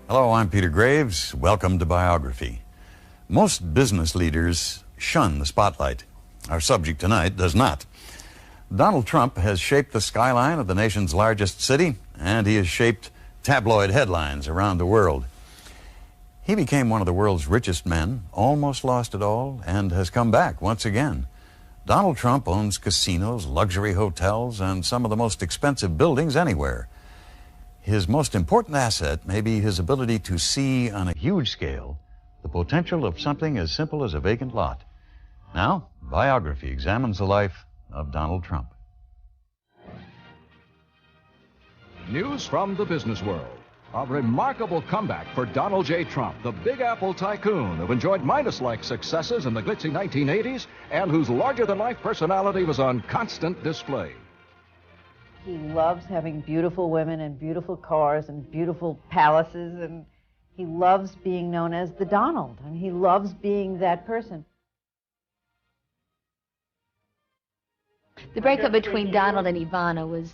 Hello, I'm Peter Graves. Welcome to Biography. Most business leaders shun the spotlight. Our subject tonight does not. Donald Trump has shaped the skyline of the nation's largest city, and he has shaped tabloid headlines around the world. He became one of the world's richest men, almost lost it all, and has come back once again. Donald Trump owns casinos, luxury hotels, and some of the most expensive buildings anywhere. His most important asset may be his ability to see on a huge scale the potential of something as simple as a vacant lot. Now, Biography examines the life of Donald Trump. News from the business world. A remarkable comeback for Donald J. Trump, the Big Apple tycoon who enjoyed Midas-like successes in the glitzy 1980s and whose larger-than-life personality was on constant display. He loves having beautiful women and beautiful cars and beautiful palaces, and he loves being known as the Donald, and he loves being that person. The breakup between Donald and Ivana was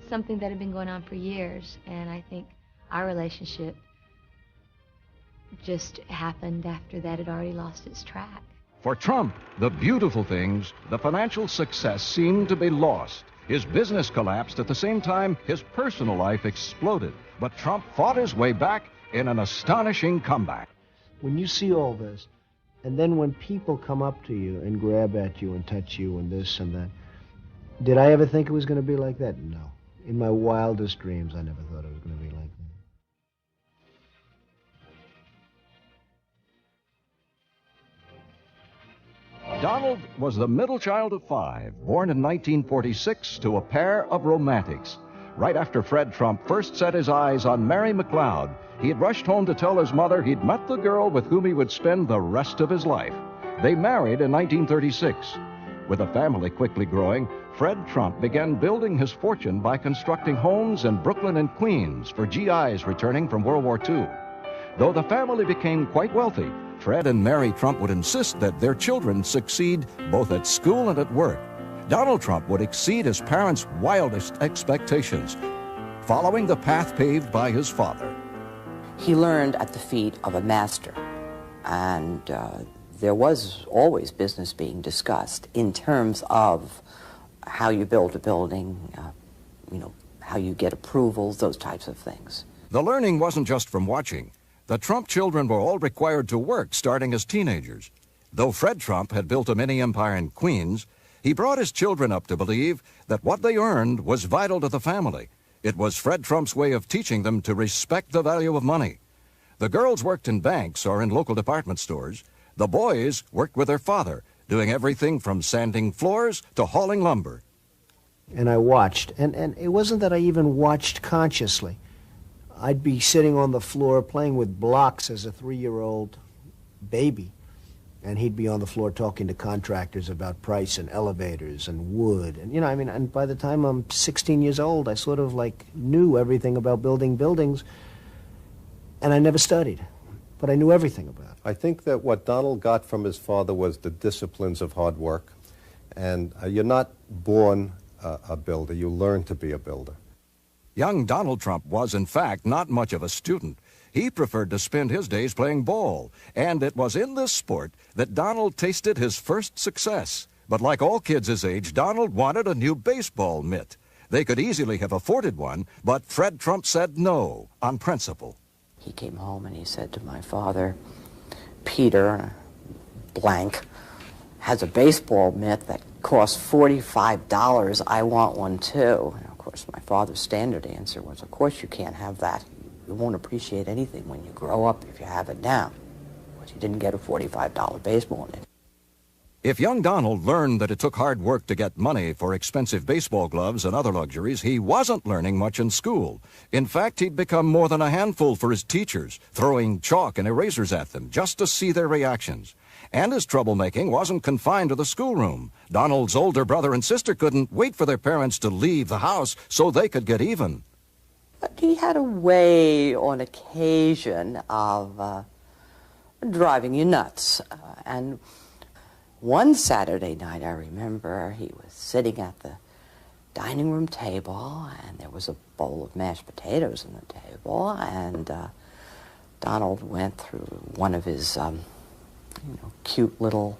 something that had been going on for years, and I think our relationship just happened after that had already lost its track. For Trump, the beautiful things, the financial success seemed to be lost. His business collapsed. At the same time, his personal life exploded. But Trump fought his way back in an astonishing comeback. When you see all this, and then when people come up to you and grab at you and touch you and this and that, did I ever think it was going to be like that? No. In my wildest dreams, I never thought it was going to be like that. Donald was the middle child of five, born in 1946 to a pair of romantics. Right after Fred Trump first set his eyes on Mary McLeod, he had rushed home to tell his mother he'd met the girl with whom he would spend the rest of his life. They married in 1936. With a family quickly growing, Fred Trump began building his fortune by constructing homes in Brooklyn and Queens for GIs returning from World War II. Though the family became quite wealthy, Fred and Mary Trump would insist that their children succeed both at school and at work. Donald Trump would exceed his parents' wildest expectations, following the path paved by his father. He learned at the feet of a master, and there was always business being discussed in terms of how you build a building, how you get approvals, those types of things. The learning wasn't just from watching. The Trump children were all required to work starting as teenagers. Though Fred Trump had built a mini empire in Queens, he brought his children up to believe that what they earned was vital to the family. It was Fred Trump's way of teaching them to respect the value of money. The girls worked in banks or in local department stores. The boys worked with their father, doing everything from sanding floors to hauling lumber. And I watched, and it wasn't that I even watched consciously. I'd be sitting on the floor playing with blocks as a 3-year-old baby, and he'd be on the floor talking to contractors about price and elevators and wood. And, and by the time I'm 16 years old, I sort of knew everything about building buildings, and I never studied, but I knew everything about it. I think that what Donald got from his father was the disciplines of hard work, and you're not born a builder, you learn to be a builder. Young Donald Trump was, in fact, not much of a student. He preferred to spend his days playing ball, and it was in this sport that Donald tasted his first success. But like all kids his age, Donald wanted a new baseball mitt. They could easily have afforded one, but Fred Trump said no, on principle. He came home and he said to my father, Peter, blank, has a baseball mitt that costs $45. I want one too. And of course, my father's standard answer was, of course you can't have that. You won't appreciate anything when you grow up if you have it now. But he didn't get a $45 baseball mitt. If young Donald learned that it took hard work to get money for expensive baseball gloves and other luxuries, he wasn't learning much in school. In fact, he'd become more than a handful for his teachers, throwing chalk and erasers at them just to see their reactions. And his troublemaking wasn't confined to the schoolroom. Donald's older brother and sister couldn't wait for their parents to leave the house so they could get even. But he had a way on occasion of driving you nuts. And one Saturday night, I remember, he was sitting at the dining room table, and there was a bowl of mashed potatoes on the table, and Donald went through one of his cute little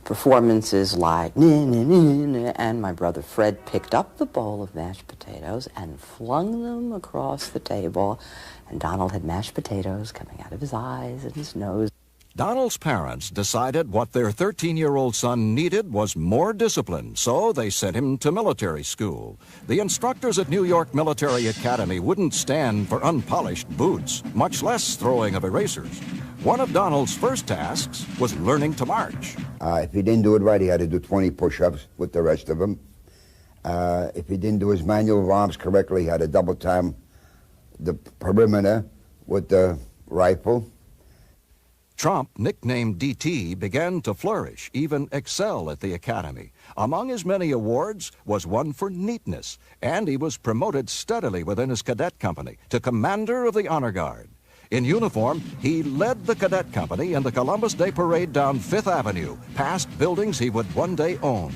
performances like, and my brother Fred picked up the bowl of mashed potatoes and flung them across the table, and Donald had mashed potatoes coming out of his eyes and his nose. Donald's parents decided what their 13-year-old son needed was more discipline, so they sent him to military school. The instructors at New York Military Academy wouldn't stand for unpolished boots, much less throwing of erasers. One of Donald's first tasks was learning to march. If he didn't do it right, he had to do 20 push-ups with the rest of them. If he didn't do his manual of arms correctly, he had to double time the perimeter with the rifle. Trump, nicknamed DT, began to flourish, even excel at the academy. Among his many awards was one for neatness, and he was promoted steadily within his cadet company to commander of the honor guard. In uniform, he led the cadet company in the Columbus Day Parade down Fifth Avenue, past buildings he would one day own.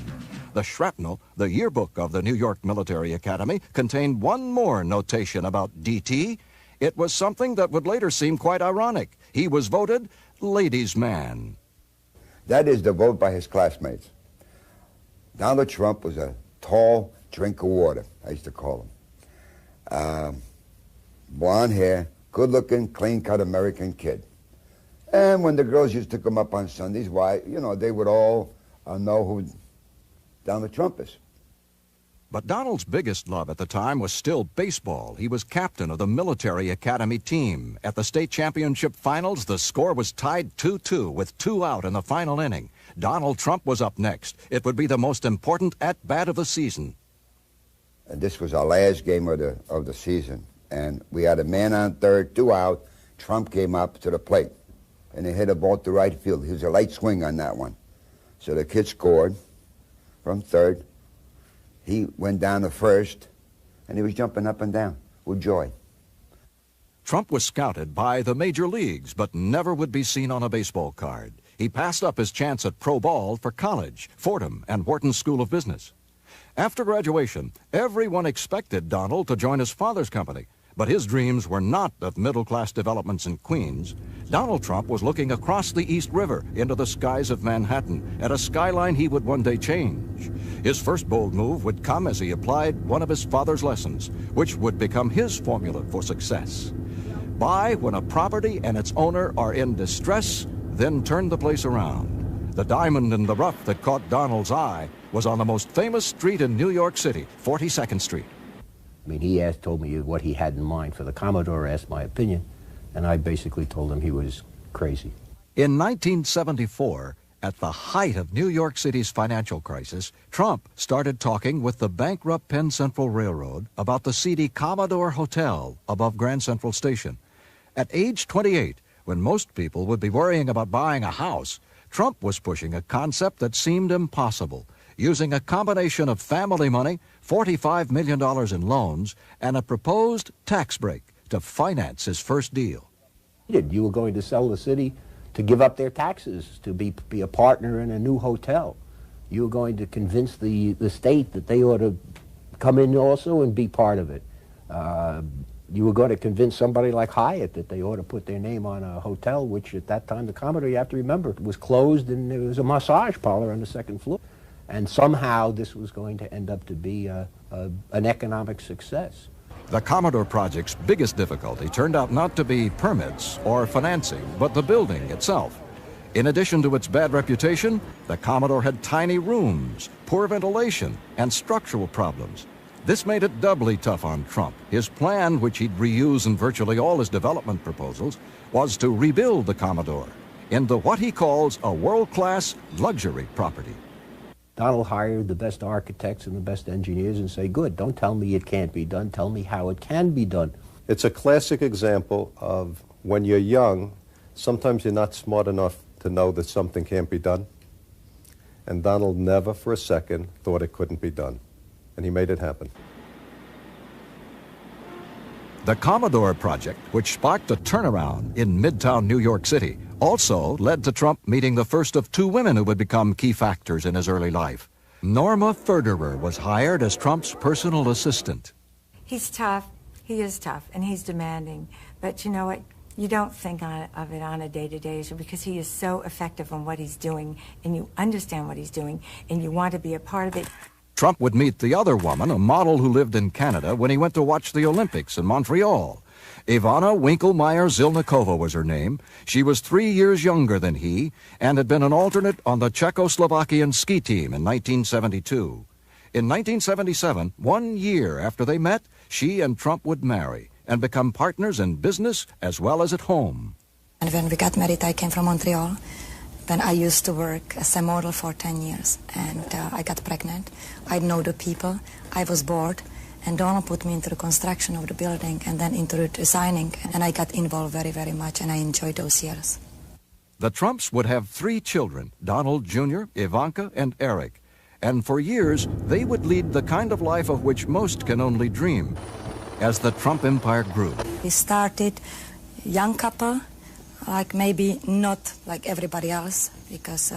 The shrapnel, the yearbook of the New York Military Academy, contained one more notation about DT. It was something that would later seem quite ironic. He was voted ladies' man. That is the vote by his classmates. Donald Trump was a tall drink of water, I used to call him. Blonde hair, good-looking, clean-cut American kid. And when the girls used to come up on Sundays, why, they would all know who Donald Trump is. But Donald's biggest love at the time was still baseball. He was captain of the Military Academy team. At the state championship finals, the score was tied 2-2 with 2 out in the final inning. Donald Trump was up next. It would be the most important at-bat of the season. And this was our last game of the season. And we had a man on third, 2 out. Trump came up to the plate, and he hit a ball to right field. He was a light swing on that one. So the kid scored from third. He went down to first, and he was jumping up and down with joy. Trump was scouted by the major leagues, but never would be seen on a baseball card. He passed up his chance at pro ball for college, Fordham, and Wharton School of Business. After graduation, everyone expected Donald to join his father's company, but his dreams were not of middle-class developments in Queens. Donald Trump was looking across the East River into the skies of Manhattan at a skyline he would one day change. His first bold move would come as he applied one of his father's lessons, which would become his formula for success. Buy when a property and its owner are in distress, then turn the place around. The diamond in the rough that caught Donald's eye was on the most famous street in New York City, 42nd Street. I mean, he told me what he had in mind for the Commodore, asked my opinion, and I basically told him he was crazy. In 1974, at the height of New York City's financial crisis, Trump started talking with the bankrupt Penn Central Railroad about the seedy Commodore Hotel above Grand Central Station. At age 28, when most people would be worrying about buying a house, Trump was pushing a concept that seemed impossible, using a combination of family money, $45 million in loans, and a proposed tax break to finance his first deal. You were going to sell the city to give up their taxes, to be a partner in a new hotel. You were going to convince the state that they ought to come in also and be part of it. You were going to convince somebody like Hyatt that they ought to put their name on a hotel, which at that time, the Commodore, you have to remember, was closed, and there was a massage parlor on the second floor. And somehow this was going to end up to be an economic success. The Commodore project's biggest difficulty turned out not to be permits or financing, but the building itself. In addition to its bad reputation, the Commodore had tiny rooms, poor ventilation, and structural problems. This made it doubly tough on Trump. His plan, which he'd reuse in virtually all his development proposals, was to rebuild the Commodore into what he calls a world-class luxury property. Donald hired the best architects and the best engineers and say, good, don't tell me it can't be done, tell me how it can be done. It's a classic example of when you're young, sometimes you're not smart enough to know that something can't be done. And Donald never for a second thought it couldn't be done. And he made it happen. The Commodore project, which sparked a turnaround in Midtown New York City, also led to Trump meeting the first of 2 women who would become key factors in his early life. Norma Ferderer was hired as Trump's personal assistant. He's tough. He is tough, and he's demanding. But you know what? You don't think of it on a day-to-day issue because he is so effective on what he's doing, and you understand what he's doing, and you want to be a part of it. Trump would meet the other woman, a model who lived in Canada, when he went to watch the Olympics in Montreal. Ivana Winkelmeyer-Zilnikova was her name. She was 3 years younger than he and had been an alternate on the Czechoslovakian ski team in 1972. In 1977, 1 year after they met, she and Trump would marry and become partners in business as well as at home. And when we got married, I came from Montreal. Then I used to work as a model for 10 years, and I got pregnant. I know the people. I was bored, and Donald put me into the construction of the building and then into the designing, and I got involved very, very much, and I enjoyed those years. The Trumps would have 3 children, Donald Jr., Ivanka, and Eric. And for years, they would lead the kind of life of which most can only dream. As the Trump empire grew, We started young couple, like maybe not like everybody else, because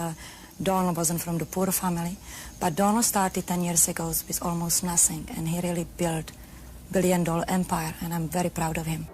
Donald wasn't from the poor family. But Donald started 10 years ago with almost nothing, and he really built a billion-dollar empire, and I'm very proud of him.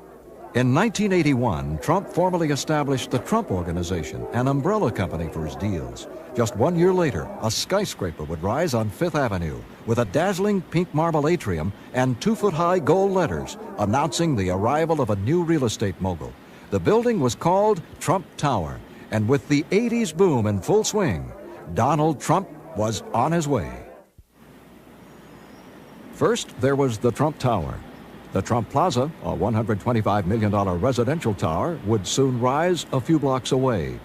in 1981, Trump formally established the Trump Organization, an umbrella company for his deals. Just 1 year later, a skyscraper would rise on Fifth Avenue with a dazzling pink marble atrium and 2-foot-high gold letters announcing the arrival of a new real estate mogul. The building was called Trump Tower, and with the 80s boom in full swing, Donald Trump was on his way. First, there was the Trump Tower. The Trump Plaza, a $125 million residential tower, would soon rise a few blocks away.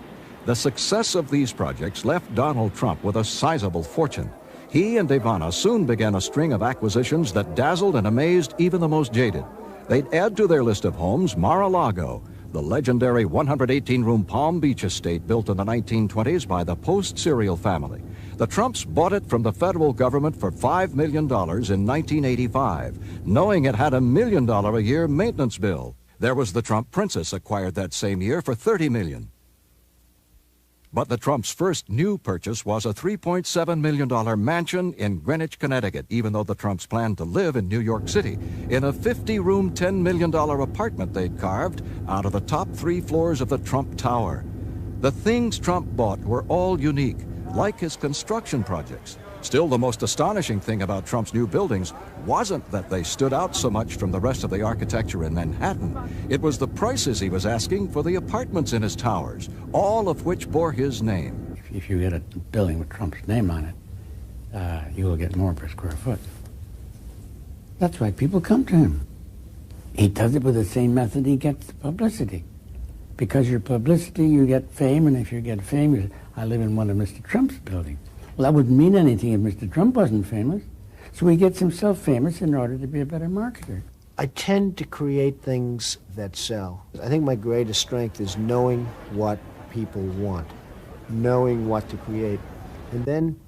The success of these projects left Donald Trump with a sizable fortune. He and Ivana soon began a string of acquisitions that dazzled and amazed even the most jaded. They'd add to their list of homes Mar-a-Lago, the legendary 118-room Palm Beach estate built in the 1920s by the post-serial family. The Trumps bought it from the federal government for $5 million in 1985, knowing it had $1 million a year maintenance bill. There was the Trump Princess, acquired that same year for $30 million. But the Trumps' first new purchase was a $3.7 million mansion in Greenwich, Connecticut, even though the Trumps planned to live in New York City, in a 50-room, $10 million apartment they'd carved out of the top 3 floors of the Trump Tower. The things Trump bought were all unique, like his construction projects. Still, the most astonishing thing about Trump's new buildings wasn't that they stood out so much from the rest of the architecture in Manhattan. It was the prices he was asking for the apartments in his towers, all of which bore his name. If you get a building with Trump's name on it, you will get more per square foot. That's why people come to him. He does it with the same method he gets publicity. Because your publicity, you get fame, and if you get fame, you say, I live in one of Mr. Trump's buildings. Well, that wouldn't mean anything if Mr. Trump wasn't famous. So he gets himself famous in order to be a better marketer. I tend to create things that sell. I think my greatest strength is knowing what people want, knowing what to create, and then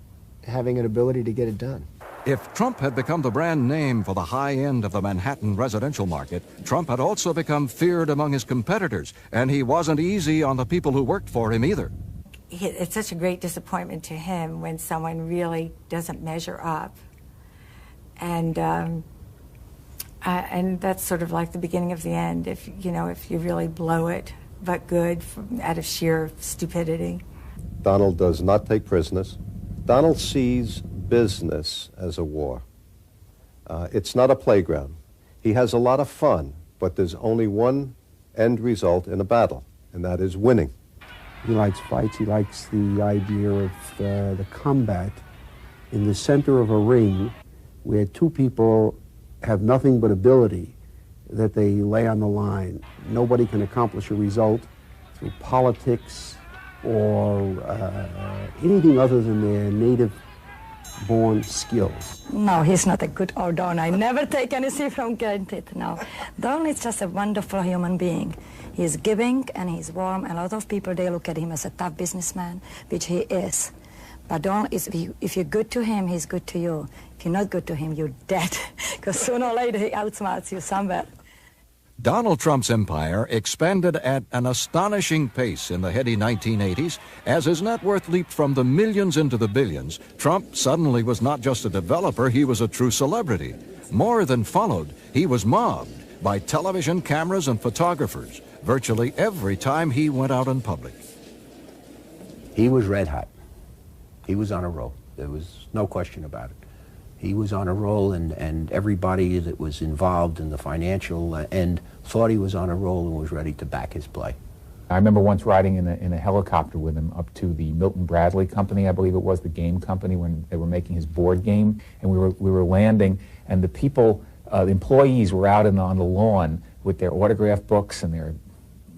having an ability to get it done. If Trump had become the brand name for the high end of the Manhattan residential market, Trump had also become feared among his competitors, and he wasn't easy on the people who worked for him either. It's such a great disappointment to him when someone really doesn't measure up. And that's sort of like the beginning of the end, if you really blow it, but good, out of sheer stupidity. Donald does not take prisoners. Donald sees business as a war. It's not a playground. He has a lot of fun, but there's only one end result in a battle, and that is winning. He likes fights. He likes the idea of the combat in the center of a ring where 2 people have nothing but ability that they lay on the line. Nobody can accomplish a result through politics or anything other than their native-born skills. No, he's not a good old Don. I never take anything from granted, no. Don is just a wonderful human being. He's giving and he's warm. A lot of people, they look at him as a tough businessman, which he is. But Don is, if you're good to him, he's good to you. If you're not good to him, you're dead, because sooner or later he outsmarts you somewhere. Donald Trump's empire expanded at an astonishing pace in the heady 1980s. As his net worth leaped from the millions into the billions, Trump suddenly was not just a developer, he was a true celebrity. More than followed, he was mobbed by television cameras and photographers. virtually every time he went out in public. He was red hot. He was on a roll. There was no question about it. He was on a roll, and everybody that was involved in the financial end thought he was on a roll and was ready to back his play. I remember once riding in a helicopter with him up to the Milton Bradley Company, I believe it was, the game company, when they were making his board game, and we were landing, and the people, the employees were out on the lawn with their autograph books and their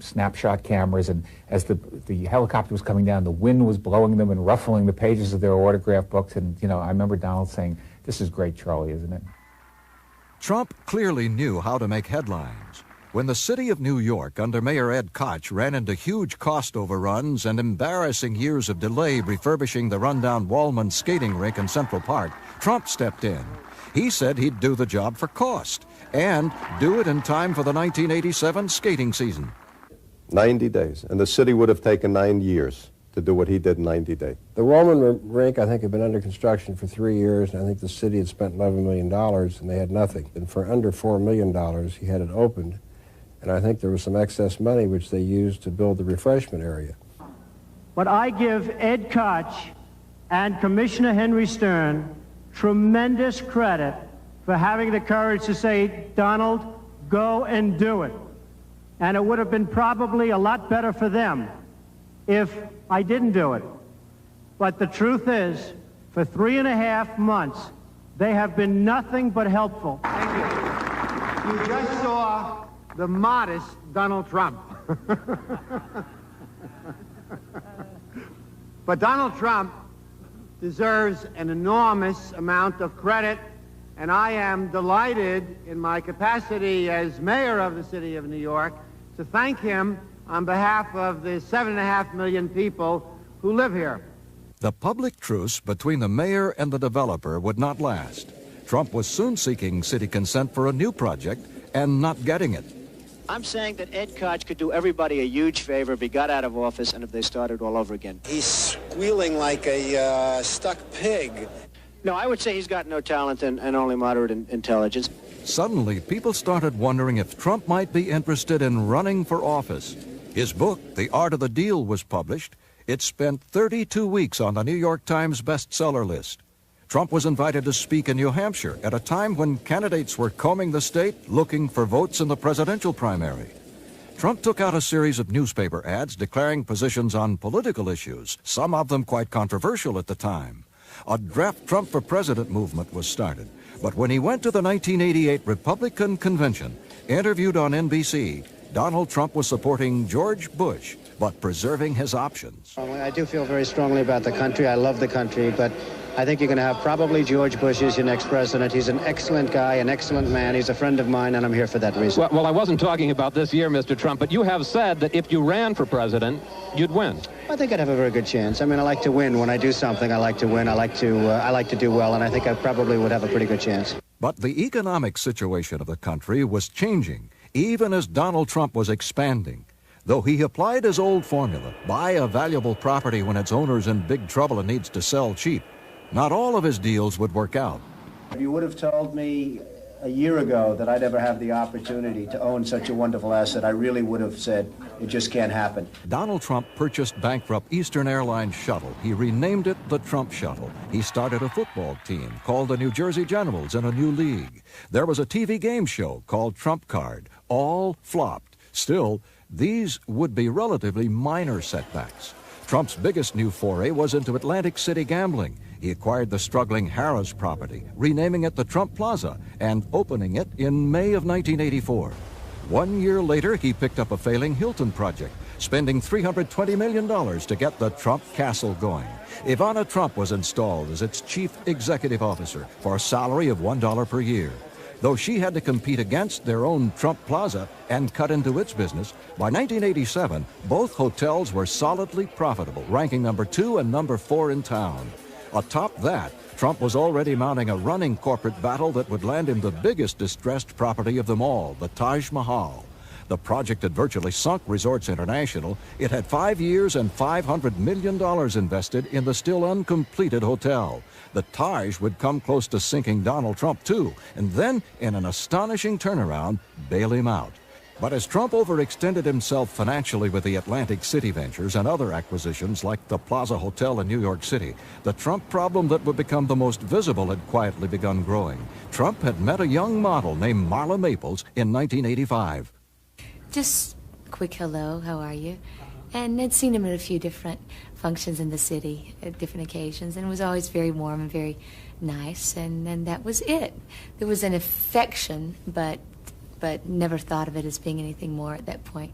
snapshot cameras, and as the helicopter was coming down, the wind was blowing them and ruffling the pages of their autograph books, and I remember Donald saying, "This is great, Charlie, isn't it?" Trump clearly knew how to make headlines. When the city of New York under Mayor Ed Koch ran into huge cost overruns and embarrassing years of delay refurbishing the rundown Wallman skating rink in Central Park, Trump stepped in. He said he'd do the job for cost and do it in time for the 1987 skating season. 90 days, and the city would have taken 9 years to do what he did in 90 days. The Wallman rink, I think, had been under construction for 3 years, and I think the city had spent $11 million, and they had nothing. And for under $4 million, he had it opened, and I think there was some excess money which they used to build the refreshment area. But I give Ed Koch and Commissioner Henry Stern tremendous credit for having the courage to say, "Donald, go and do it." And it would have been probably a lot better for them if I didn't do it. But the truth is, for 3.5 months, they have been nothing but helpful. Thank you. You just saw the modest Donald Trump. But Donald Trump deserves an enormous amount of credit, and I am delighted in my capacity as mayor of the city of New York to thank him on behalf of the 7.5 million people who live here. The public truce between the mayor and the developer would not last. Trump was soon seeking city consent for a new project and not getting it. I'm saying that Ed Koch could do everybody a huge favor if he got out of office and if they started all over again. He's squealing like a stuck pig. No, I would say he's got no talent and only moderate intelligence. Suddenly, people started wondering if Trump might be interested in running for office. His book, The Art of the Deal, was published. It spent 32 weeks on the New York Times bestseller list. Trump was invited to speak in New Hampshire at a time when candidates were combing the state looking for votes in the presidential primary. Trump took out a series of newspaper ads declaring positions on political issues, some of them quite controversial at the time. A draft Trump for president movement was started. But when he went to the 1988 Republican convention, interviewed on NBC, Donald Trump was supporting George Bush, but preserving his options. I do feel very strongly about the country. I love the country, but I think you're going to have probably George Bush as your next president. He's an excellent guy, an excellent man. He's a friend of mine, and I'm here for that reason. Well, I wasn't talking about this year, Mr. Trump, but you have said that if you ran for president, you'd win. I think I'd have a very good chance. I mean, I like to win. When I do something, I like to win. I like to do well, and I think I probably would have a pretty good chance. But the economic situation of the country was changing, even as Donald Trump was expanding. Though he applied his old formula, buy a valuable property when its owner's in big trouble and needs to sell cheap, not all of his deals would work out. If you would have told me a year ago that I'd ever have the opportunity to own such a wonderful asset, I really would have said it just can't happen. Donald Trump purchased bankrupt Eastern Airlines shuttle. He renamed it the Trump Shuttle. He started a football team called the New Jersey Generals in a new league. There was a TV game show called Trump Card. All flopped. Still, these would be relatively minor setbacks. Trump's biggest new foray was into Atlantic City gambling. He acquired the struggling Harrah's property, renaming it the Trump Plaza, and opening it in May of 1984. 1 year later, he picked up a failing Hilton project, spending $320 million to get the Trump Castle going. Ivana Trump was installed as its chief executive officer for a salary of $1 per year. Though she had to compete against their own Trump Plaza and cut into its business, by 1987, both hotels were solidly profitable, ranking number 2 and number 4 in town. Atop that, Trump was already mounting a running corporate battle that would land him the biggest distressed property of them all, the Taj Mahal. The project had virtually sunk Resorts International. It had 5 years and $500 million invested in the still uncompleted hotel. The Taj would come close to sinking Donald Trump, too, and then, in an astonishing turnaround, bail him out. But as Trump overextended himself financially with the Atlantic City ventures and other acquisitions like the Plaza Hotel in New York City, the Trump problem that would become the most visible had quietly begun growing. Trump had met a young model named Marla Maples in 1985. Just a quick hello, how are you? And I'd seen him at a few different functions in the city at different occasions, and it was always very warm and very nice, and that was it. There was an affection, but never thought of it as being anything more at that point.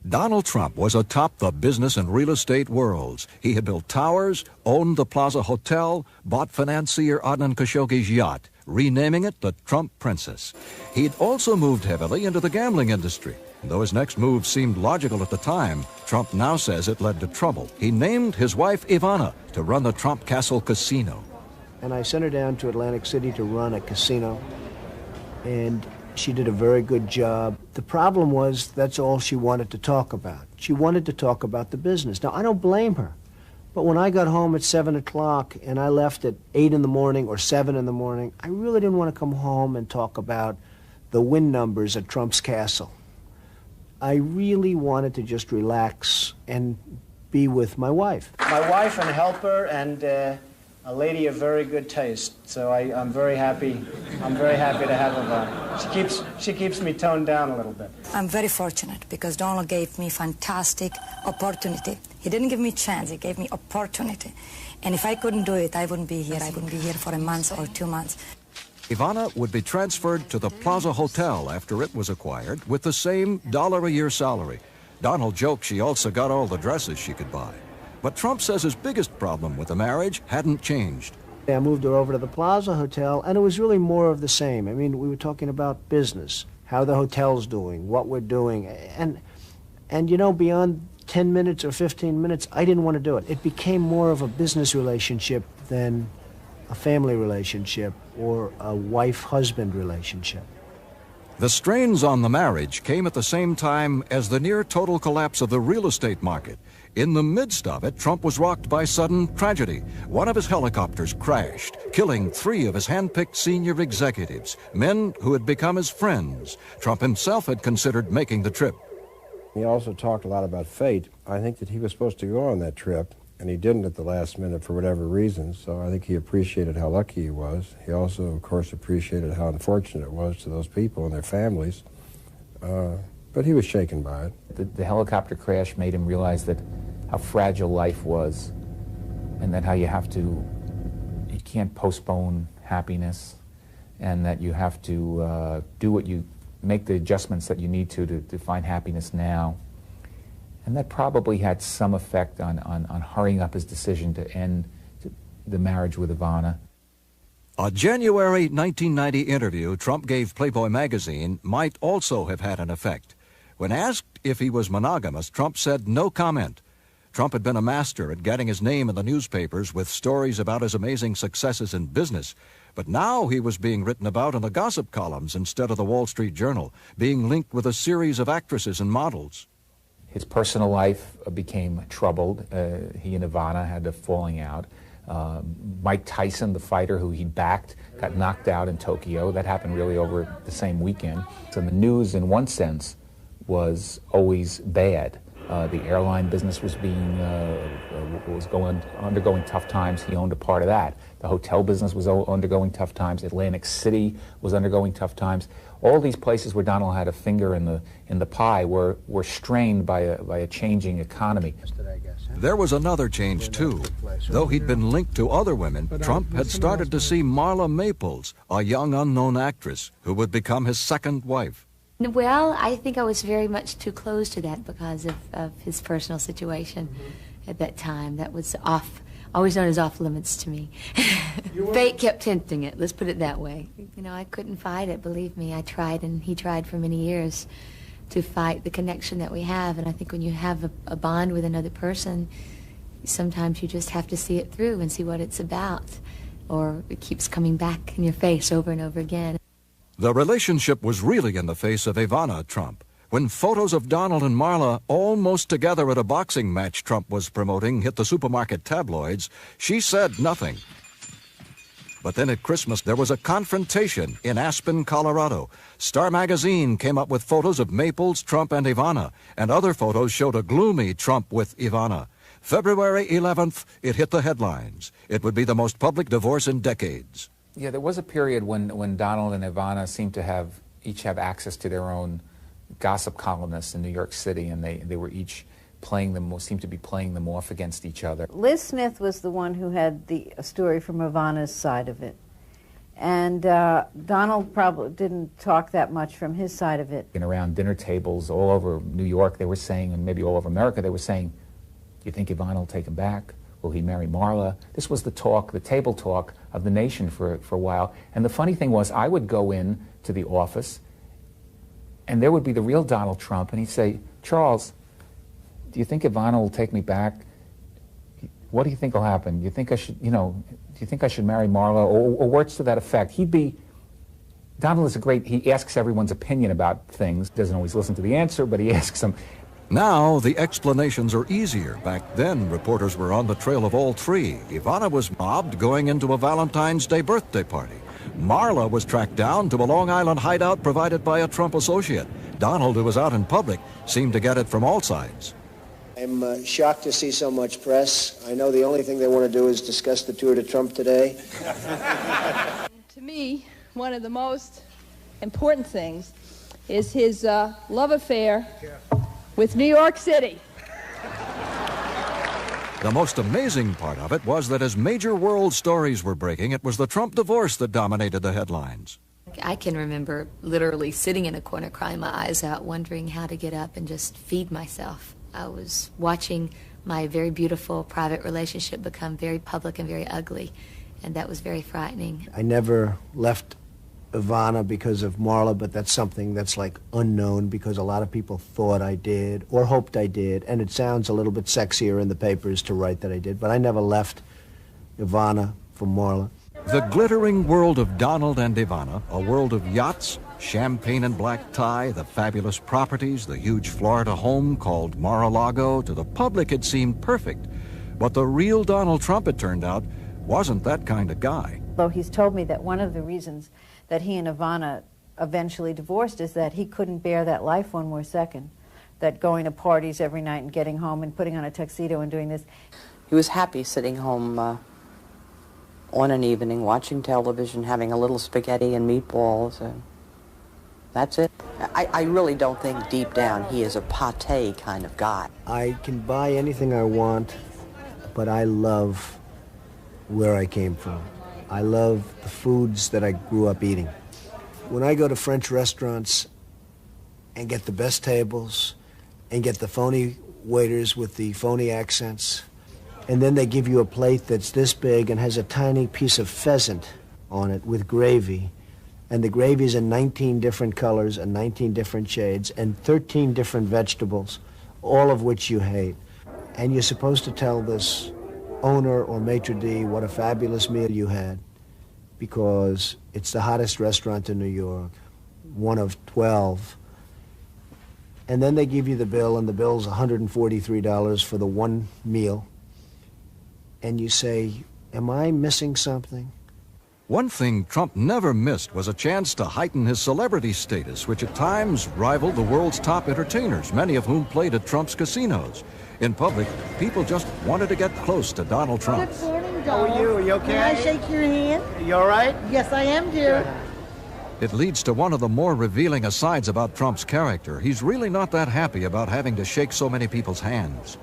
Donald Trump was atop the business and real estate worlds. He had built towers, owned the Plaza Hotel, bought financier Adnan Khashoggi's yacht, renaming it the Trump Princess. He'd also moved heavily into the gambling industry. Though his next move seemed logical at the time, Trump now says it led to trouble. He named his wife Ivana to run the Trump Castle Casino. And I sent her down to Atlantic City to run a casino, and she did a very good job. The problem was that's all she wanted to talk about. She wanted to talk about the business. Now, I don't blame her, but when I got home at 7 o'clock and I left at 8 in the morning or 7 in the morning, I really didn't want to come home and talk about the win numbers at Trump's castle. I really wanted to just relax and be with my wife. My wife and helper and a lady of very good taste, so I'm very happy. I'm very happy to have her. She keeps me toned down a little bit. I'm very fortunate because Donald gave me fantastic opportunity. He didn't give me chance, he gave me opportunity. And if I couldn't do it, I wouldn't be here. I wouldn't be here for a month or 2 months. Ivana would be transferred to the Plaza Hotel after it was acquired with the same $1-a-year salary. Donald joked she also got all the dresses she could buy. But Trump says his biggest problem with the marriage hadn't changed. I moved her over to the Plaza Hotel, and it was really more of the same. I mean, we were talking about business, how the hotel's doing, what we're doing. And you know, beyond 10 minutes or 15 minutes, I didn't want to do it. It became more of a business relationship than a family relationship or a wife-husband relationship. The strains on the marriage came at the same time as the near-total collapse of the real estate market. In the midst of it, Trump was rocked by sudden tragedy. One of his helicopters crashed, killing 3 of his hand-picked senior executives, men who had become his friends. Trump himself had considered making the trip. He also talked a lot about fate. I think that he was supposed to go on that trip, and he didn't at the last minute for whatever reason, so I think he appreciated how lucky he was. He also, of course, appreciated how unfortunate it was to those people and their families, but he was shaken by it. The helicopter crash made him realize that how fragile life was, and that how you can't postpone happiness, and that you have to make the adjustments that you need to find happiness now. And that probably had some effect on hurrying up his decision to end the marriage with Ivana. A January 1990 interview Trump gave Playboy magazine might also have had an effect. When asked if he was monogamous, Trump said no comment. Trump had been a master at getting his name in the newspapers with stories about his amazing successes in business. But now he was being written about in the gossip columns instead of the Wall Street Journal, being linked with a series of actresses and models. His personal life became troubled. He and Ivana had a falling out. Mike Tyson, the fighter who he backed, got knocked out in Tokyo. That happened really over the same weekend. So the news, in one sense, was always bad. The airline business was undergoing tough times. He owned a part of that. The hotel business was undergoing tough times. Atlantic City was undergoing tough times. All these places where Donald had a finger in the pie were strained by a changing economy. There was another change, too. Though he'd been linked to other women, Trump had started to see Marla Maples, a young unknown actress, who would become his second wife. Well, I think I was very much too close to that because of his personal situation at that time. That was always known as off limits to me. Fate kept hinting it, let's put it that way. You know, I couldn't fight it, believe me. I tried, and he tried for many years to fight the connection that we have. And I think when you have a bond with another person, sometimes you just have to see it through and see what it's about, or it keeps coming back in your face over and over again. The relationship was really in the face of Ivana Trump. When photos of Donald and Marla almost together at a boxing match Trump was promoting hit the supermarket tabloids, she said nothing. But then at Christmas, there was a confrontation in Aspen, Colorado. Star Magazine came up with photos of Maples, Trump, and Ivana, and other photos showed a gloomy Trump with Ivana. February 11th, it hit the headlines. It would be the most public divorce in decades. Yeah, there was a period when Donald and Ivana seemed to each have access to their own gossip columnists in New York City, and they were each seemed to be playing them off against each other. Liz Smith was the one who had the story from Ivana's side of it. And Donald probably didn't talk that much from his side of it. And around dinner tables all over New York, they were saying, and maybe all over America, they were saying, do you think Ivana will take him back? Will he marry Marla? This was the talk, the table talk of the nation for a while. And the funny thing was, I would go in to the office, and there would be the real Donald Trump, and he'd say, Charles, do you think Ivana will take me back? What do you think will happen? Do you think I should, do you think I should marry Marla? Or words to that effect. Donald is he asks everyone's opinion about things. Doesn't always listen to the answer, but he asks them. Now, the explanations are easier. Back then, reporters were on the trail of all three. Ivana was mobbed going into a Valentine's Day birthday party. Marla was tracked down to a Long Island hideout provided by a Trump associate. Donald, who was out in public, seemed to get it from all sides. I'm shocked to see so much press. I know the only thing they want to do is discuss the tour to Trump today. To me, one of the most important things is his love affair with New York City. The most amazing part of it was that as major world stories were breaking, it was the Trump divorce that dominated the headlines. I can remember literally sitting in a corner crying my eyes out, wondering how to get up and just feed myself. I was watching my very beautiful private relationship become very public and very ugly, and that was very frightening. I never left Ivana because of Marla, but that's something that's like unknown because a lot of people thought I did or hoped I did, and it sounds a little bit sexier in the papers to write that I did, but I never left Ivana for Marla. The glittering world of Donald and Ivana, a world of yachts, champagne and black tie, the fabulous properties, the huge Florida home called Mar-a-Lago, to the public it seemed perfect. But the real Donald Trump, it turned out, wasn't that kind of guy. Though he's told me that one of the reasons that he and Ivana eventually divorced is that he couldn't bear that life one more second, that going to parties every night and getting home and putting on a tuxedo and doing this. He was happy sitting home on an evening, watching television, having a little spaghetti and meatballs, and that's it. I really don't think deep down he is a pâté kind of guy. I can buy anything I want, but I love where I came from. I love the foods that I grew up eating. When I go to French restaurants and get the best tables and get the phony waiters with the phony accents, and then they give you a plate that's this big and has a tiny piece of pheasant on it with gravy, and the gravy is in 19 different colors and 19 different shades and 13 different vegetables, all of which you hate. And you're supposed to tell this owner or maitre d' what a fabulous meal you had because it's the hottest restaurant in New York, one of 12. And then they give you the bill, and the bill's $143 for the one meal. And you say, am I missing something? One thing Trump never missed was a chance to heighten his celebrity status, which at times rivaled the world's top entertainers, many of whom played at Trump's casinos. In public, people just wanted to get close to Donald Trump. Good morning, Donald. How are you? Are you okay? Can I shake your hand? You all right? Yes, I am, dear. It leads to one of the more revealing asides about Trump's character. He's really not that happy about having to shake so many people's hands.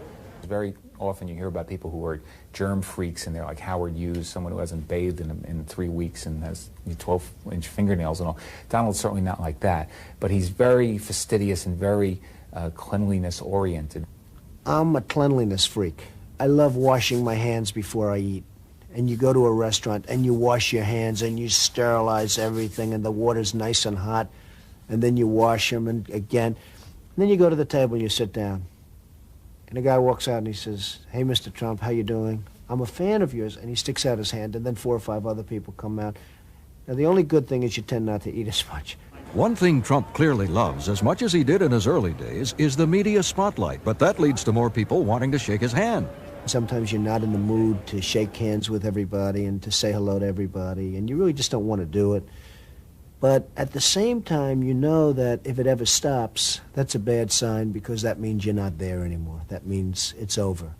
Very often you hear about people who are germ freaks, and they're like Howard Hughes, someone who hasn't bathed in 3 weeks and has 12-inch fingernails and all. Donald's certainly not like that, but he's very fastidious and very cleanliness-oriented. I'm a cleanliness freak. I love washing my hands before I eat. And you go to a restaurant and you wash your hands and you sterilize everything and the water's nice and hot, and then you wash them and again. And then you go to the table and you sit down. And the guy walks out and he says, hey, Mr. Trump, how you doing? I'm a fan of yours. And he sticks out his hand, and then 4 or 5 other people come out. Now, the only good thing is you tend not to eat as much. One thing Trump clearly loves, as much as he did in his early days, is the media spotlight, but that leads to more people wanting to shake his hand. Sometimes you're not in the mood to shake hands with everybody and to say hello to everybody, and you really just don't want to do it. But at the same time, you know that if it ever stops, that's a bad sign, because that means you're not there anymore. That means it's over.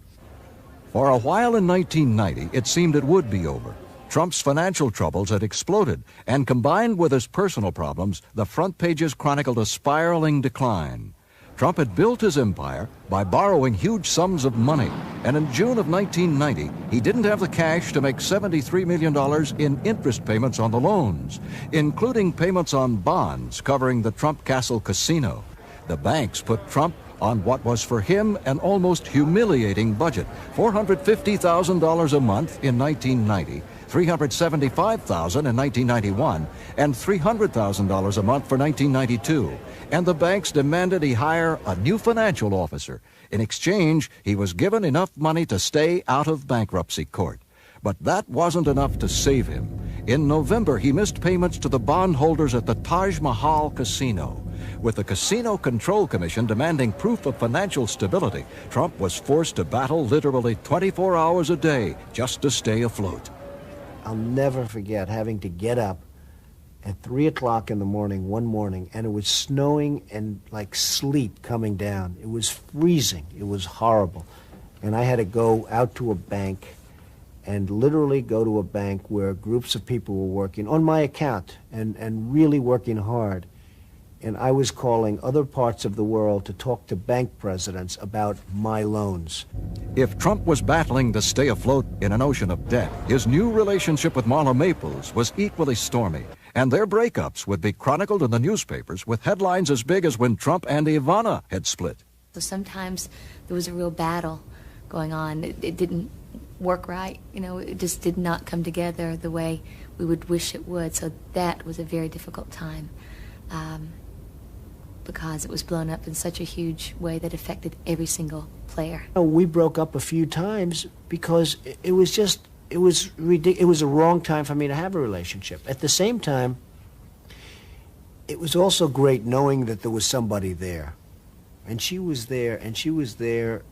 For a while in 1990, it seemed it would be over. Trump's financial troubles had exploded, and combined with his personal problems, the front pages chronicled a spiraling decline. Trump had built his empire by borrowing huge sums of money, and in June of 1990, he didn't have the cash to make $73 million in interest payments on the loans, including payments on bonds covering the Trump Castle Casino. The banks put Trump on what was for him an almost humiliating budget, $450,000 a month in 1990, $375,000 in 1991, and $300,000 a month for 1992. And the banks demanded he hire a new financial officer. In exchange, he was given enough money to stay out of bankruptcy court. But that wasn't enough to save him. In November, he missed payments to the bondholders at the Taj Mahal Casino. With the Casino Control Commission demanding proof of financial stability, Trump was forced to battle literally 24 hours a day just to stay afloat. I'll never forget having to get up at 3 o'clock in the morning one morning, and it was snowing and like sleet coming down. It was freezing. It was horrible. And I had to go out to a bank and literally go to a bank where groups of people were working on my account and really working hard. And I was calling other parts of the world to talk to bank presidents about my loans. If Trump was battling to stay afloat in an ocean of debt, his new relationship with Marla Maples was equally stormy, and their breakups would be chronicled in the newspapers with headlines as big as when Trump and Ivana had split. So sometimes there was a real battle going on. It didn't work right. You know, it just did not come together the way we would wish it would. So that was a very difficult time. Because it was blown up in such a huge way that affected every single player. We broke up a few times because it was just, it was ridiculous. It was a wrong time for me to have a relationship. At the same time, it was also great knowing that there was somebody there. And she was there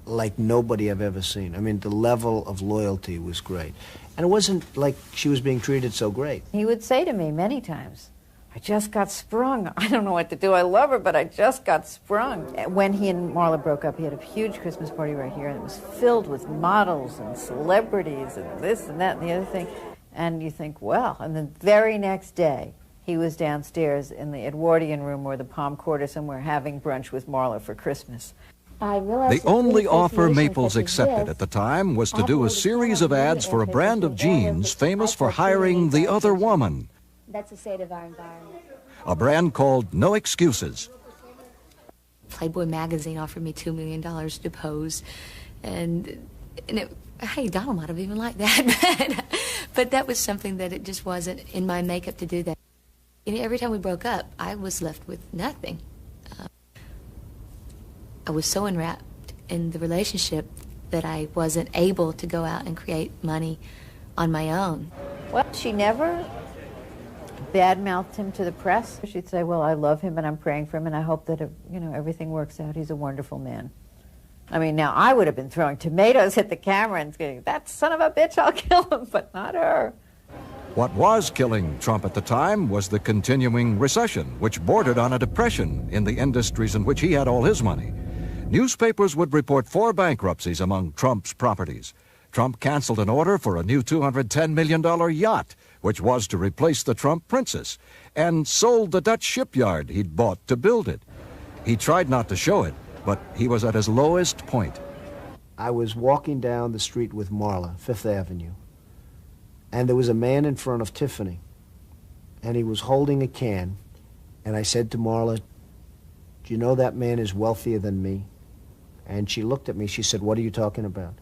like nobody I've ever seen. I mean, the level of loyalty was great. And it wasn't like she was being treated so great. He would say to me many times, I just got sprung. I don't know what to do. I love her, but I just got sprung. When he and Marla broke up, he had a huge Christmas party right here, and it was filled with models and celebrities and this and that and the other thing. And you think, well, and the very next day, he was downstairs in the Edwardian room or the Palm Court or somewhere having brunch with Marla for Christmas. The only offer Maples accepted at the time was to do a series of ads for a brand of jeans famous for hiring the other woman. That's the state of our environment. A brand called No Excuses. Playboy magazine offered me $2 million to pose, and hey, Donald might have even liked that, but that was something that it just wasn't in my makeup to do that. And every time we broke up, I was left with nothing. I was so enwrapped in the relationship that I wasn't able to go out and create money on my own. Well, she never badmouthed him to the press. She'd say, well, I love him and I'm praying for him and I hope that, everything works out. He's a wonderful man. I mean, now I would have been throwing tomatoes at the camera and saying, that son of a bitch, I'll kill him, but not her. What was killing Trump at the time was the continuing recession, which bordered on a depression in the industries in which he had all his money. Newspapers would report 4 bankruptcies among Trump's properties. Trump canceled an order for a new $210 million yacht, which was to replace the Trump Princess, and sold the Dutch shipyard he'd bought to build it. He tried not to show it, but he was at his lowest point. I was walking down the street with Marla, Fifth Avenue, and there was a man in front of Tiffany, and he was holding a can, and I said to Marla, do you know that man is wealthier than me? And she looked at me, she said, what are you talking about?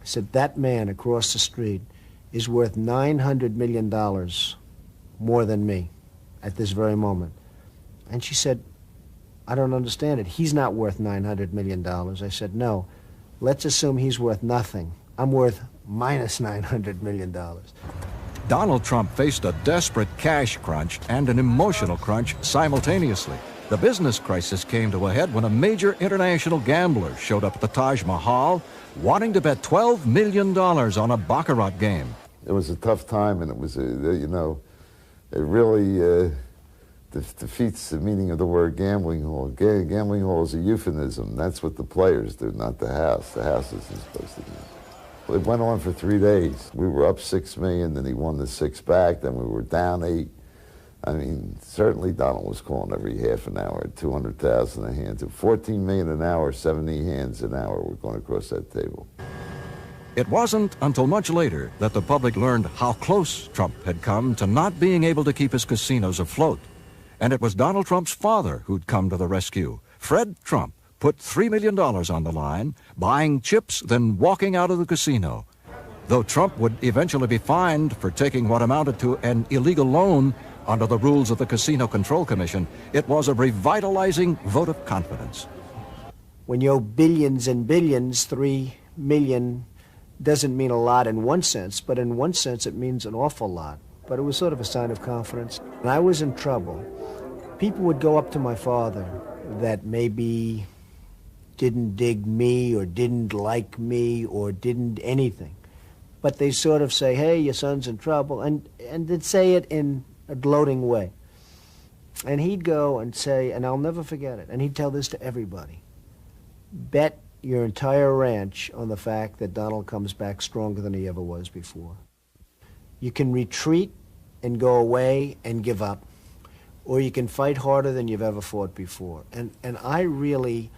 I said, that man across the street is worth $900 million more than me at this very moment. And she said, I don't understand it. He's not worth $900 million. I said, no, let's assume he's worth nothing. I'm worth minus $900 million. Donald Trump faced a desperate cash crunch and an emotional crunch simultaneously. The business crisis came to a head when a major international gambler showed up at the Taj Mahal wanting to bet $12 million on a baccarat game. It was a tough time, and it was, you know, it really defeats the meaning of the word gambling hall. Gambling hall is a euphemism. That's what the players do, not the house. The house isn't supposed to do. It went on for 3 days. We were up $6 million, then he won the 6 back, then we were down 8. I mean, certainly Donald was calling every half an hour, 200,000 a hand. At 14 million an hour, 70 hands an hour were going across that table. It wasn't until much later that the public learned how close Trump had come to not being able to keep his casinos afloat. And it was Donald Trump's father who'd come to the rescue. Fred Trump put $3 million on the line, buying chips, then walking out of the casino. Though Trump would eventually be fined for taking what amounted to an illegal loan under the rules of the Casino Control Commission, it was a revitalizing vote of confidence. When you owe billions and billions, 3 million doesn't mean a lot in one sense, but in one sense it means an awful lot. But it was sort of a sign of confidence. When I was in trouble, people would go up to my father that maybe didn't dig me or didn't like me or didn't anything. But they sort of say, hey, your son's in trouble, and they'd say it in a gloating way. And he'd go and say, and I'll never forget it, and he'd tell this to everybody, bet your entire ranch on the fact that Donald comes back stronger than he ever was before. You can retreat and go away and give up, or you can fight harder than you've ever fought before. And I really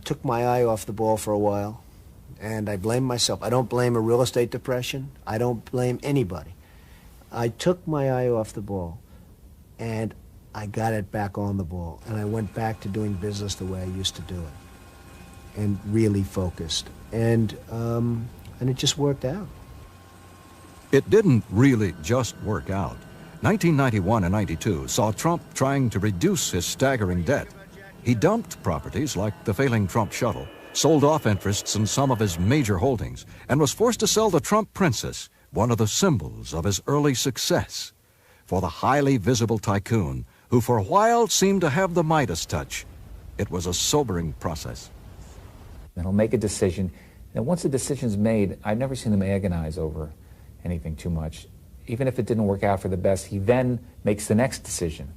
took my eye off the ball for a while, and I blame myself. I don't blame a real estate depression. I don't blame anybody. I took my eye off the ball, and I got it back on the ball, and I went back to doing business the way I used to do it, and really focused. And it just worked out. It didn't really just work out. 1991 and 92 saw Trump trying to reduce his staggering debt. He dumped properties like the failing Trump shuttle, sold off interests in some of his major holdings, and was forced to sell the Trump Princess, one of the symbols of his early success. For the highly visible tycoon, who for a while seemed to have the Midas touch, it was a sobering process. And he'll make a decision, and once the decision's made, I've never seen him agonize over anything too much. Even if it didn't work out for the best, he then makes the next decision.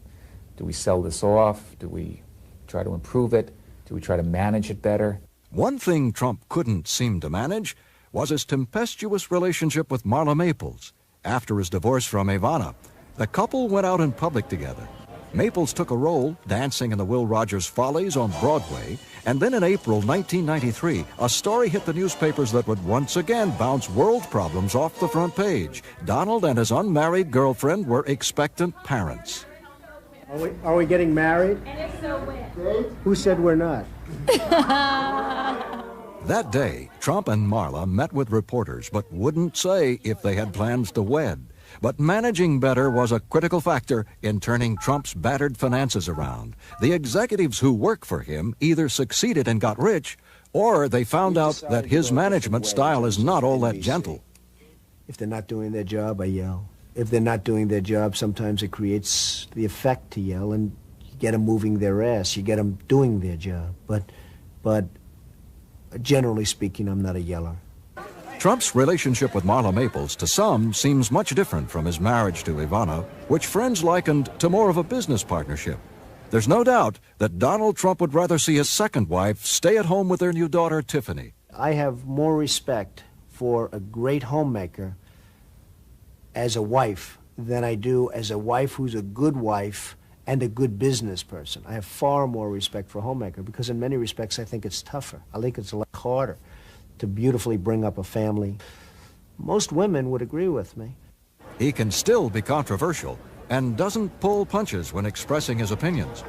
Do we sell this off? Do we try to improve it? Do we try to manage it better? One thing Trump couldn't seem to manage was his tempestuous relationship with Marla Maples. After his divorce from Ivana, the couple went out in public together. Maples took a role dancing in the Will Rogers Follies on Broadway, and then in April 1993, a story hit the newspapers that would once again bounce world problems off the front page. Donald and his unmarried girlfriend were expectant parents. Are we getting married? And if so, when? Who said we're not? That day, Trump and Marla met with reporters, but wouldn't say if they had plans to wed. But managing better was a critical factor in turning Trump's battered finances around. The executives who work for him either succeeded and got rich, or they found out that his management style is not all that gentle. If they're not doing their job, I yell. If they're not doing their job, sometimes it creates the effect to yell, and you get them moving their ass, you get them doing their job. But generally speaking, I'm not a yeller. Trump's relationship with Marla Maples, to some, seems much different from his marriage to Ivana, which friends likened to more of a business partnership. There's no doubt that Donald Trump would rather see his second wife stay at home with their new daughter, Tiffany. I have more respect for a great homemaker as a wife than I do as a wife who's a good wife and a good business person. I have far more respect for a homemaker because in many respects I think it's tougher. I think it's a lot harder to beautifully bring up a family. Most women would agree with me. He can still be controversial and doesn't pull punches when expressing his opinions.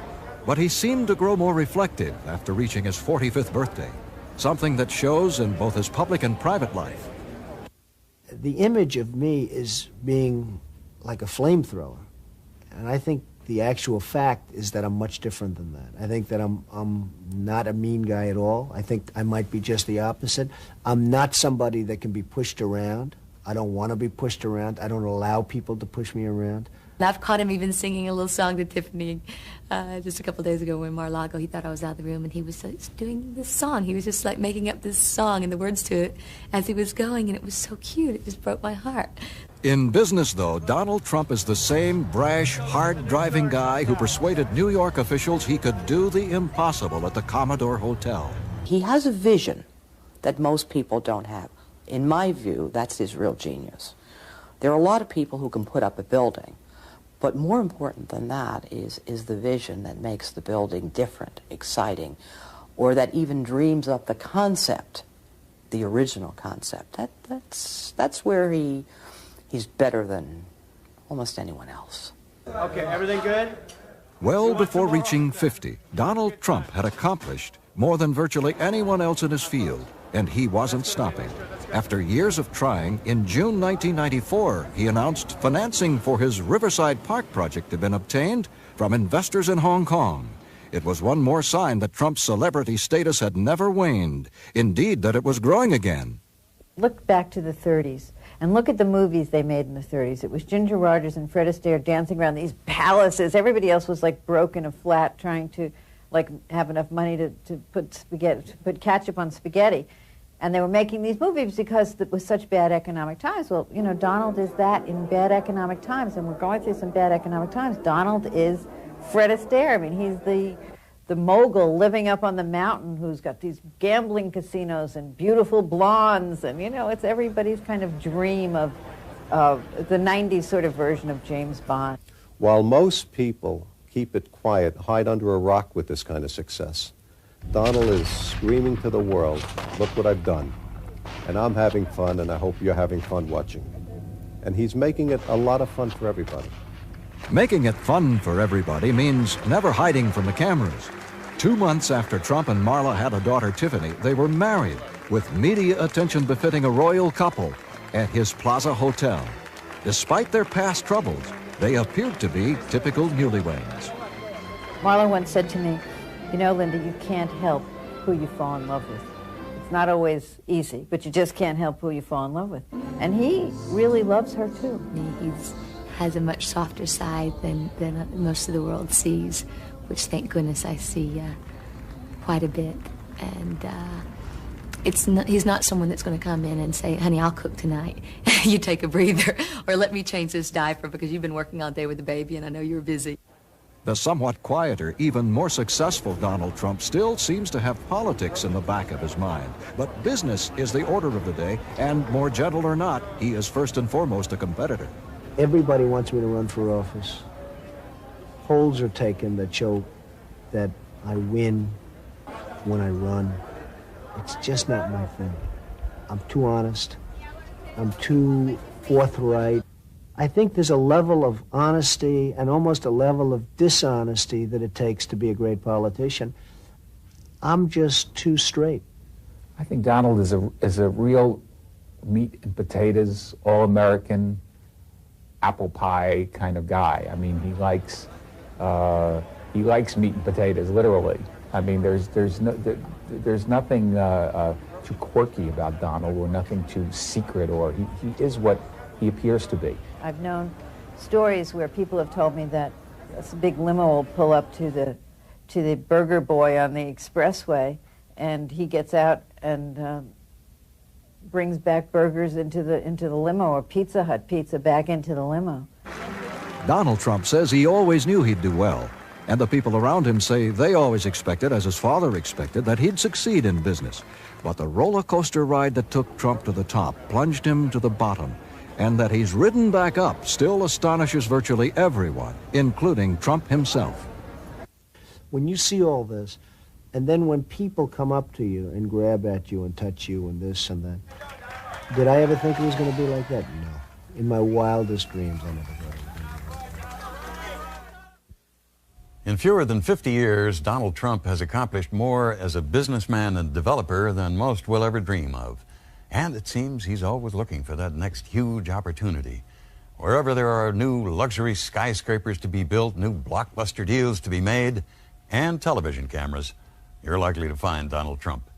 But he seemed to grow more reflective after reaching his 45th birthday, something that shows in both his public and private life. The image of me is being like a flamethrower, and I think the actual fact is that I'm much different than that. I think that I'm not a mean guy at all. I think I might be just the opposite. I'm not somebody that can be pushed around. I don't want to be pushed around. I don't allow people to push me around. And I've caught him even singing a little song to Tiffany just a couple days ago when Mar-a-Lago, he thought I was out of the room, and he was doing this song. He was just like making up this song and the words to it as he was going, and it was so cute. It just broke my heart. In business, though, Donald Trump is the same brash, hard-driving guy who persuaded New York officials he could do the impossible at the Commodore Hotel. He has a vision that most people don't have. In my view, that's his real genius. There are a lot of people who can put up a building, but more important than that is the vision that makes the building different, exciting, or that even dreams up the concept, the original concept. That's where he's better than almost anyone else. Okay, everything good? Well before reaching 50, Donald Trump had accomplished more than virtually anyone else in his field, and he wasn't stopping. After years of trying, in June 1994, he announced financing for his Riverside Park project had been obtained from investors in Hong Kong. It was one more sign that Trump's celebrity status had never waned, indeed that it was growing again. Look back to the 30s and look at the movies they made in the 30s. It was Ginger Rogers and Fred Astaire dancing around these palaces. Everybody else was like broke in a flat trying to like have enough money to put ketchup on spaghetti. And they were making these movies because it was such bad economic times. Well, you know, Donald is that in bad economic times, and we're going through some bad economic times. Donald is Fred Astaire. I mean, he's the mogul living up on the mountain who's got these gambling casinos and beautiful blondes, and, you know, it's everybody's kind of dream of the 90s sort of version of James Bond. While most people keep it quiet, hide under a rock with this kind of success, Donald is screaming to the world, look what I've done. And I'm having fun, and I hope you're having fun watching. And he's making it a lot of fun for everybody. Making it fun for everybody means never hiding from the cameras. 2 months after Trump and Marla had a daughter, Tiffany, they were married with media attention befitting a royal couple at his Plaza Hotel. Despite their past troubles, they appeared to be typical newlyweds. Marla once said to me, you know, Linda, you can't help who you fall in love with. It's not always easy, but you just can't help who you fall in love with. And he really loves her, too. He has a much softer side than most of the world sees, which, thank goodness, I see quite a bit. And he's not someone that's going to come in and say, honey, I'll cook tonight. You take a breather. Or let me change this diaper because you've been working all day with the baby and I know you're busy. The somewhat quieter, even more successful Donald Trump still seems to have politics in the back of his mind. But business is the order of the day, and more gentle or not, he is first and foremost a competitor. Everybody wants me to run for office. Polls are taken that show that I win when I run. It's just not my thing. I'm too honest. I'm too forthright. I think there's a level of honesty and almost a level of dishonesty that it takes to be a great politician. I'm just too straight. I think Donald is a real meat and potatoes, all-American, apple pie kind of guy. I mean, he likes meat and potatoes, literally. I mean, there's nothing too quirky about Donald, or nothing too secret, or he is what he appears to be. I've known stories where people have told me that a big limo will pull up to the burger boy on the expressway, and he gets out and brings back burgers into the limo, or Pizza Hut pizza back into the limo. Donald Trump says he always knew he'd do well, and the people around him say they always expected, as his father expected, that he'd succeed in business. But the roller coaster ride that took Trump to the top plunged him to the bottom, and that he's ridden back up still astonishes virtually everyone, including Trump himself. When you see all this, and then when people come up to you and grab at you and touch you and this and that, did I ever think it was going to be like that? No. In my wildest dreams, I never thought it would be. In fewer than 50 years, Donald Trump has accomplished more as a businessman and developer than most will ever dream of. And it seems he's always looking for that next huge opportunity. Wherever there are new luxury skyscrapers to be built, new blockbuster deals to be made, and television cameras, you're likely to find Donald Trump.